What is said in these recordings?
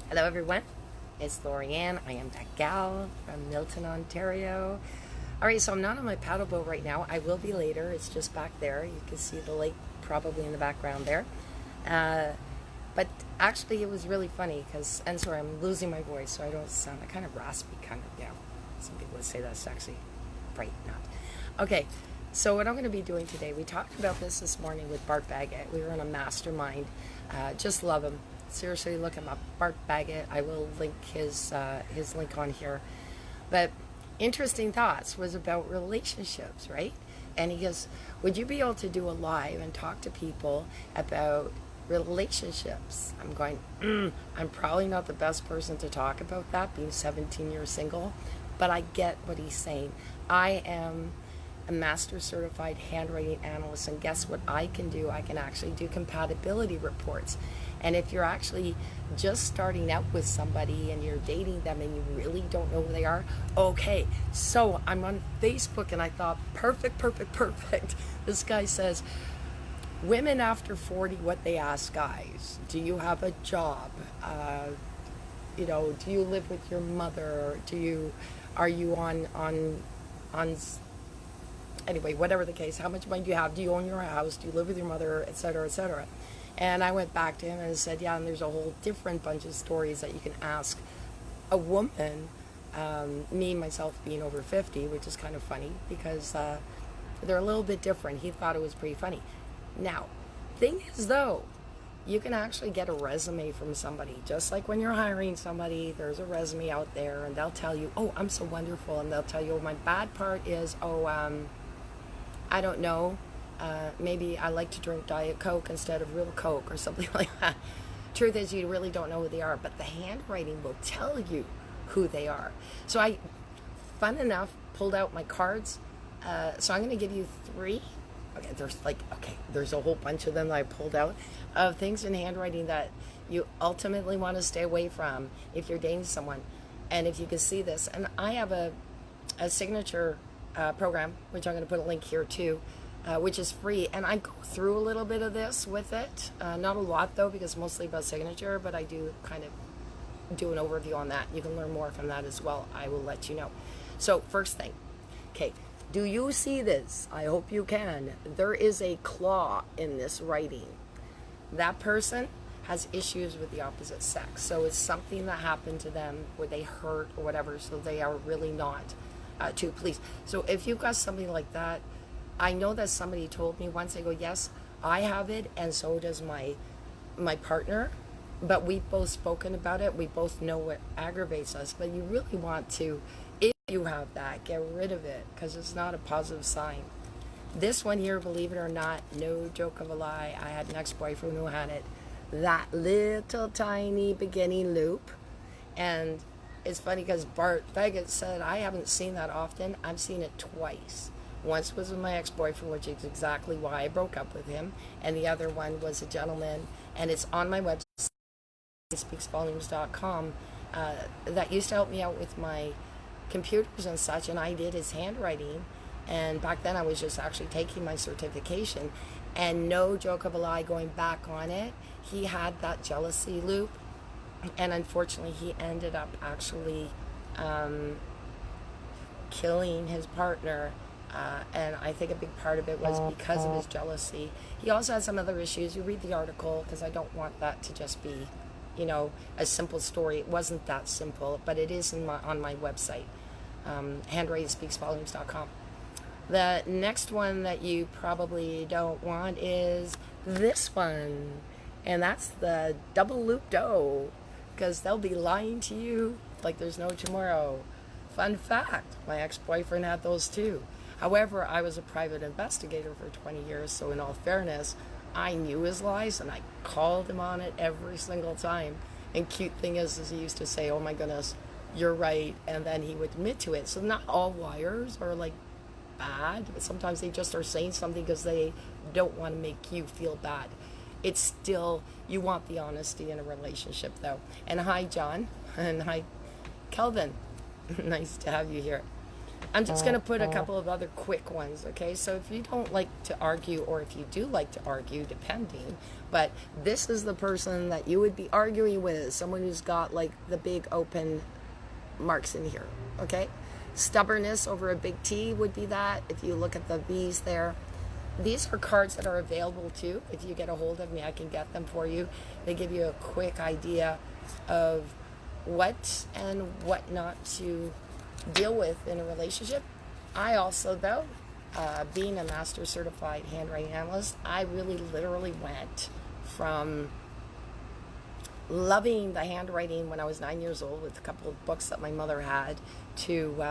Hello everyone, it's Lorianne. I am that gal from Milton, Ontario. Alright, so I'm not on my paddle boat right now. I will be later. It's just back there. You can see the lake probably in the background there. But actually it was really funny because, and sorry, I'm losing my voice so I don't sound kind of raspy, kind of, yeah. Some people would say that's sexy. Right, not. Okay, so what I'm going to be doing today, we talked about this morning with Bart Baggett. We were in a mastermind. Just love him. Seriously, look him up. Bart Baggett. I will link his link on here. But interesting thoughts was about relationships, right? And he goes, would you be able to do a live and talk to people about relationships? I'm going, I'm probably not the best person to talk about that, being 17 years single, but I get what he's saying. I am a master certified handwriting analyst, and guess what I can do? I can actually do compatibility reports. And if you're actually just starting out with somebody and you're dating them and you really don't know who they are, okay, so I'm on Facebook and I thought, perfect. This guy says, women after 40, what they ask guys: do you have a job? Do you live with your mother? Are you on anyway, whatever the case, how much money do you have? Do you own your house? Do you live with your mother? Etc., etc. And I went back to him and said, yeah, and there's a whole different bunch of stories that you can ask a woman, me, myself being over 50, which is kind of funny because they're a little bit different. He thought it was pretty funny. Now, thing is though, you can actually get a resume from somebody. Just like when you're hiring somebody, there's a resume out there and they'll tell you, oh, I'm so wonderful. And they'll tell you, oh, my bad part is, I don't know, maybe I like to drink Diet Coke instead of real Coke or something like that. Truth is, you really don't know who they are, but the handwriting will tell you who they are. So I, fun enough, pulled out my cards. So I'm going to give you three. Okay, there's a whole bunch of them that I pulled out of things in handwriting that you ultimately want to stay away from if you're dating someone. And if you can see this, and I have a signature program, which I'm going to put a link here too, which is free, and I go through a little bit of this with it, not a lot though, because mostly about signature, but I do kind of do an overview on that. You can learn more from that as well. I will let you know. So first thing, okay, do you see this? I hope you can. There is a claw in this writing. That person has issues with the opposite sex, so it's something that happened to them where they hurt or whatever, so they are really not too pleased. So if you've got something like that, I know that somebody told me once, they go, yes, I have it, and so does my partner, but we've both spoken about it. We both know what aggravates us, but you really want to, if you have that, get rid of it, because it's not a positive sign. This one here, believe it or not, no joke of a lie, I had an ex-boyfriend who had it, that little tiny beginning loop. And it's funny because Bart Baggett said, I haven't seen that often. I've seen it twice. Once was with my ex-boyfriend, which is exactly why I broke up with him, and the other one was a gentleman, and it's on my website, speaksvolumes.com, that used to help me out with my computers and such, and I did his handwriting, and back then I was just actually taking my certification, and no joke of a lie, going back on it, he had that jealousy loop, and unfortunately he ended up actually killing his partner. And I think a big part of it was because of his jealousy. He also had some other issues. You read the article, because I don't want that to just be, a simple story. It wasn't that simple, but it is on my website, handwritingspeaksvolumes.com. The next one that you probably don't want is this one, and that's the double loop dough, because they'll be lying to you like there's no tomorrow. Fun fact, my ex-boyfriend had those too. However, I was a private investigator for 20 years, so in all fairness, I knew his lies, and I called him on it every single time. And cute thing is he used to say, oh my goodness, you're right, and then he would admit to it. So not all liars are like bad, but sometimes they just are saying something because they don't want to make you feel bad. It's still, you want the honesty in a relationship though. And hi, John, and hi, Kelvin. Nice to have you here. I'm just going to put a couple of other quick ones, okay? So if you don't like to argue, or if you do like to argue, depending, but this is the person that you would be arguing with, someone who's got like the big open marks in here, okay? Stubbornness over a big T would be that. If you look at the V's there, these are cards that are available too. If you get a hold of me, I can get them for you. They give you a quick idea of what and what not to deal with in a relationship. I also, though, being a master certified handwriting analyst, I really literally went from loving the handwriting when I was 9 years old with a couple of books that my mother had to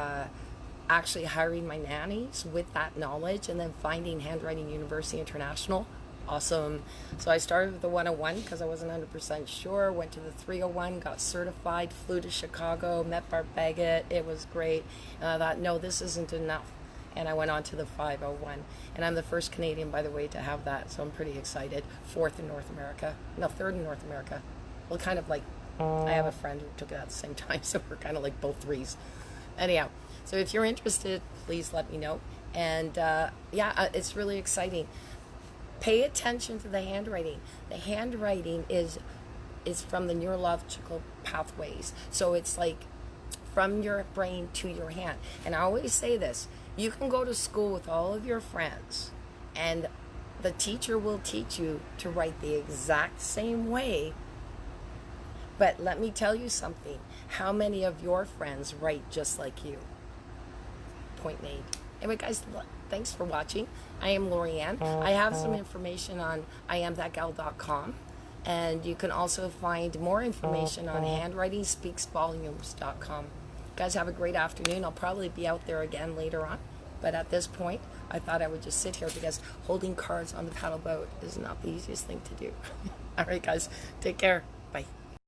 actually hiring my nannies with that knowledge, and then finding Handwriting University International. Awesome. So I started with the 101 because I wasn't 100% sure, went to the 301, got certified, flew to Chicago, met Bart Baggett. It was great. And I thought, no, this isn't enough. And I went on to the 501. And I'm the first Canadian, by the way, to have that. So I'm pretty excited. Fourth in North America. No, third in North America. Well, kind of like, I have a friend who took it at the same time. So we're kind of like both threes. Anyhow, so if you're interested, please let me know. And it's really exciting. Pay attention to the handwriting. The handwriting is from the neurological pathways. So it's like from your brain to your hand. And I always say this, you can go to school with all of your friends and the teacher will teach you to write the exact same way. But let me tell you something. How many of your friends write just like you? Point made. Anyway, guys, thanks for watching. I am Lorianne. I have some information on IamThatGal.com, and you can also find more information on HandwritingSpeaksVolumes.com. Guys, have a great afternoon. I'll probably be out there again later on, but at this point, I thought I would just sit here because holding cards on the paddle boat is not the easiest thing to do. All right, guys, take care.